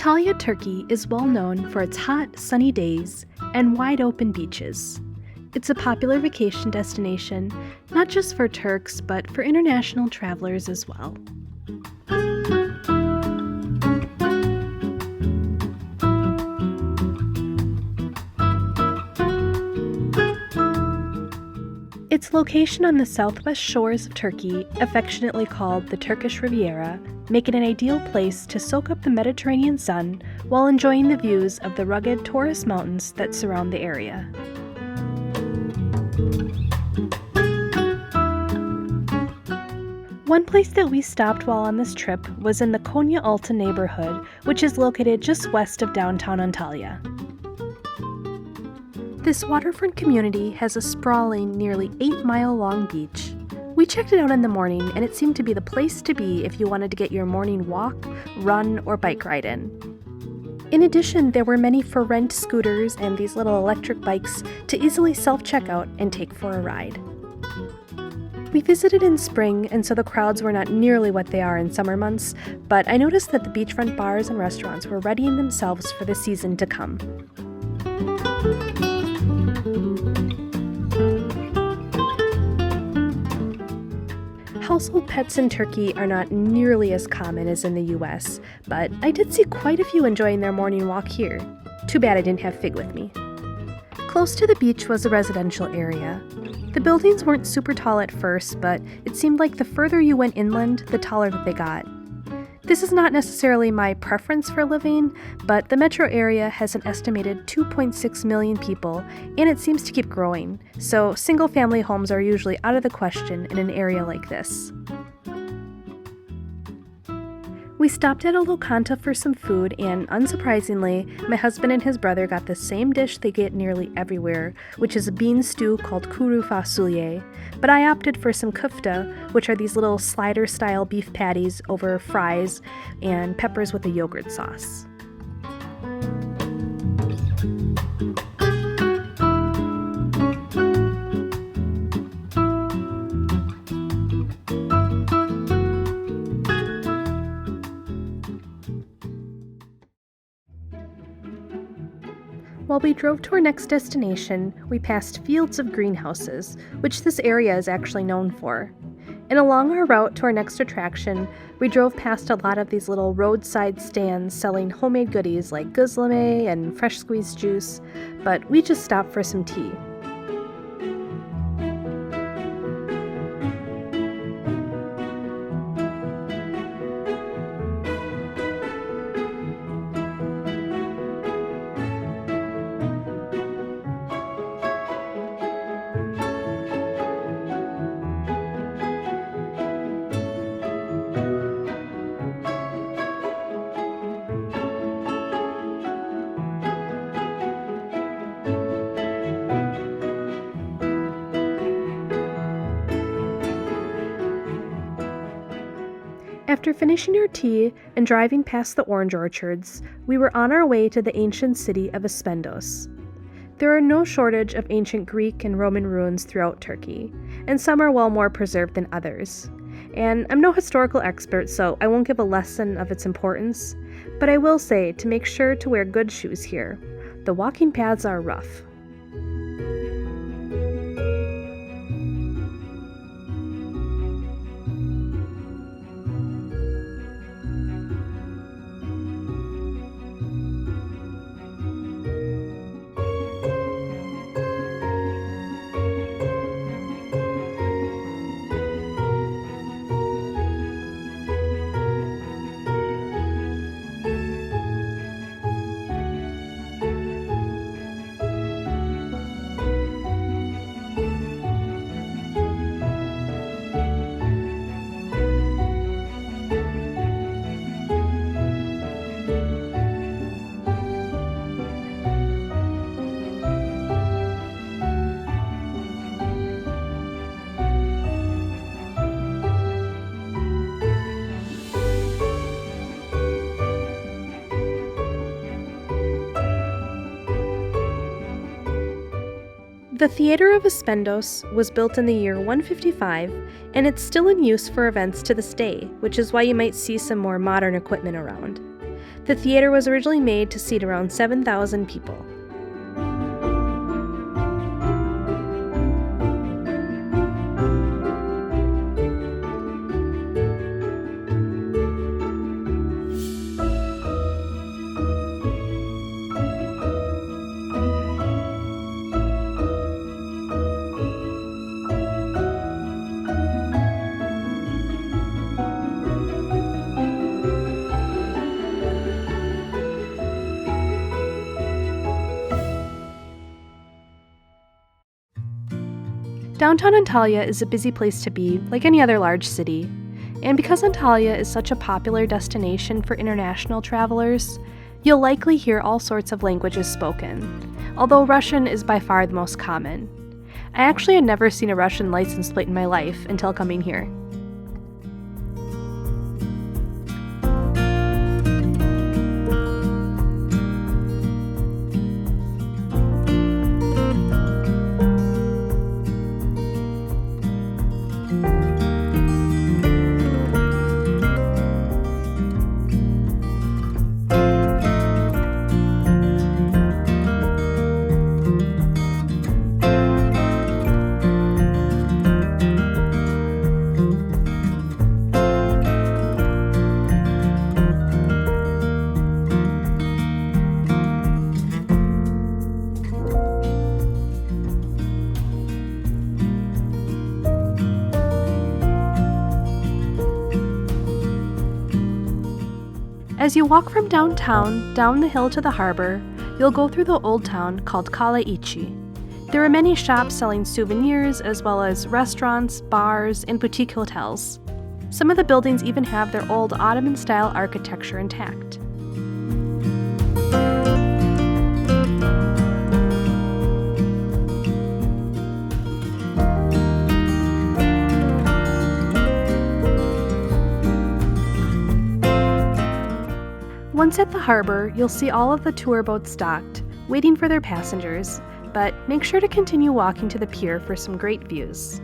Antalya, Turkey is well known for its hot, sunny days and wide-open beaches. It's a popular vacation destination, not just for Turks, but for international travelers as well. Its location on the southwest shores of Turkey, affectionately called the Turkish Riviera, make it an ideal place to soak up the Mediterranean sun while enjoying the views of the rugged Taurus mountains that surround the area. One place that we stopped while on this trip was in the Konyaaltı neighborhood, which is located just west of downtown Antalya. This waterfront community has a sprawling, nearly 8-mile-long beach. We checked it out in the morning, and it seemed to be the place to be if you wanted to get your morning walk, run, or bike ride in. In addition, there were many for-rent scooters and these little electric bikes to easily self-checkout and take for a ride. We visited in spring, and so the crowds were not nearly what they are in summer months, but I noticed that the beachfront bars and restaurants were readying themselves for the season to come. Household pets in Turkey are not nearly as common as in the US, but I did see quite a few enjoying their morning walk here. Too bad I didn't have Fig with me. Close to the beach was a residential area. The buildings weren't super tall at first, but it seemed like the further you went inland, the taller that they got. This is not necessarily my preference for living, but the metro area has an estimated 2.6 million people, and it seems to keep growing, so single-family homes are usually out of the question in an area like this. We stopped at a lokanta for some food, and unsurprisingly, my husband and his brother got the same dish they get nearly everywhere, which is a bean stew called kuru fasulye, but I opted for some kufta, which are these little slider-style beef patties over fries and peppers with a yogurt sauce. While we drove to our next destination, we passed fields of greenhouses, which this area is actually known for. And along our route to our next attraction, we drove past a lot of these little roadside stands selling homemade goodies like guzleme and fresh squeezed juice, but we just stopped for some tea. After finishing our tea and driving past the orange orchards, we were on our way to the ancient city of Aspendos. There are no shortage of ancient Greek and Roman ruins throughout Turkey, and some are well more preserved than others. And I'm no historical expert, so I won't give a lesson of its importance, but I will say to make sure to wear good shoes here. The walking paths are rough. The Theater of Aspendos was built in the year 155, and it's still in use for events to this day, which is why you might see some more modern equipment around. The theater was originally made to seat around 7,000 people. Downtown Antalya is a busy place to be, like any other large city. And because Antalya is such a popular destination for international travelers, you'll likely hear all sorts of languages spoken, although Russian is by far the most common. I actually had never seen a Russian license plate in my life until coming here. As you walk from downtown down the hill to the harbor, you'll go through the old town called Kaleiçi. There are many shops selling souvenirs as well as restaurants, bars, and boutique hotels. Some of the buildings even have their old Ottoman-style architecture intact. Once at the harbor, you'll see all of the tour boats docked, waiting for their passengers, but make sure to continue walking to the pier for some great views.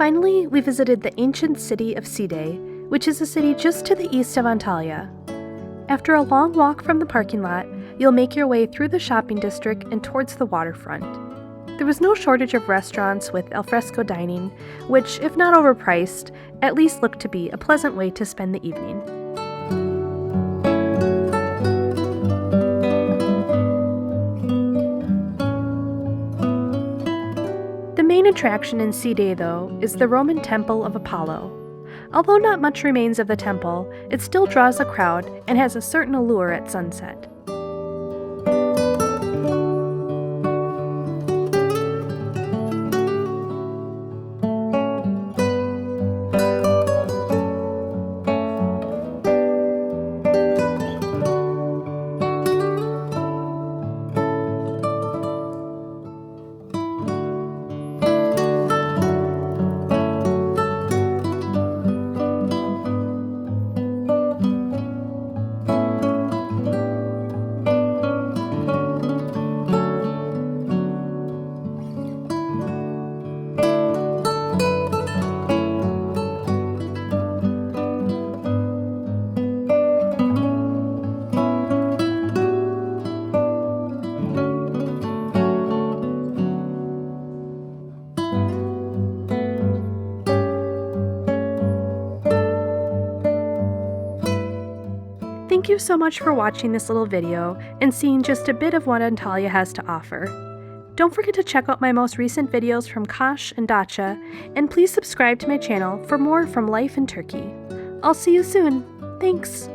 Finally, we visited the ancient city of Side, which is a city just to the east of Antalya. After a long walk from the parking lot, you'll make your way through the shopping district and towards the waterfront. There was no shortage of restaurants with alfresco dining, which, if not overpriced, at least looked to be a pleasant way to spend the evening. The main attraction in Side, though, is the Roman Temple of Apollo. Although not much remains of the temple, it still draws a crowd and has a certain allure at sunset. Thank you so much for watching this little video and seeing just a bit of what Antalya has to offer. Don't forget to check out my most recent videos from Kaş and Datça, and please subscribe to my channel for more from life in Turkey. I'll see you soon. Thanks!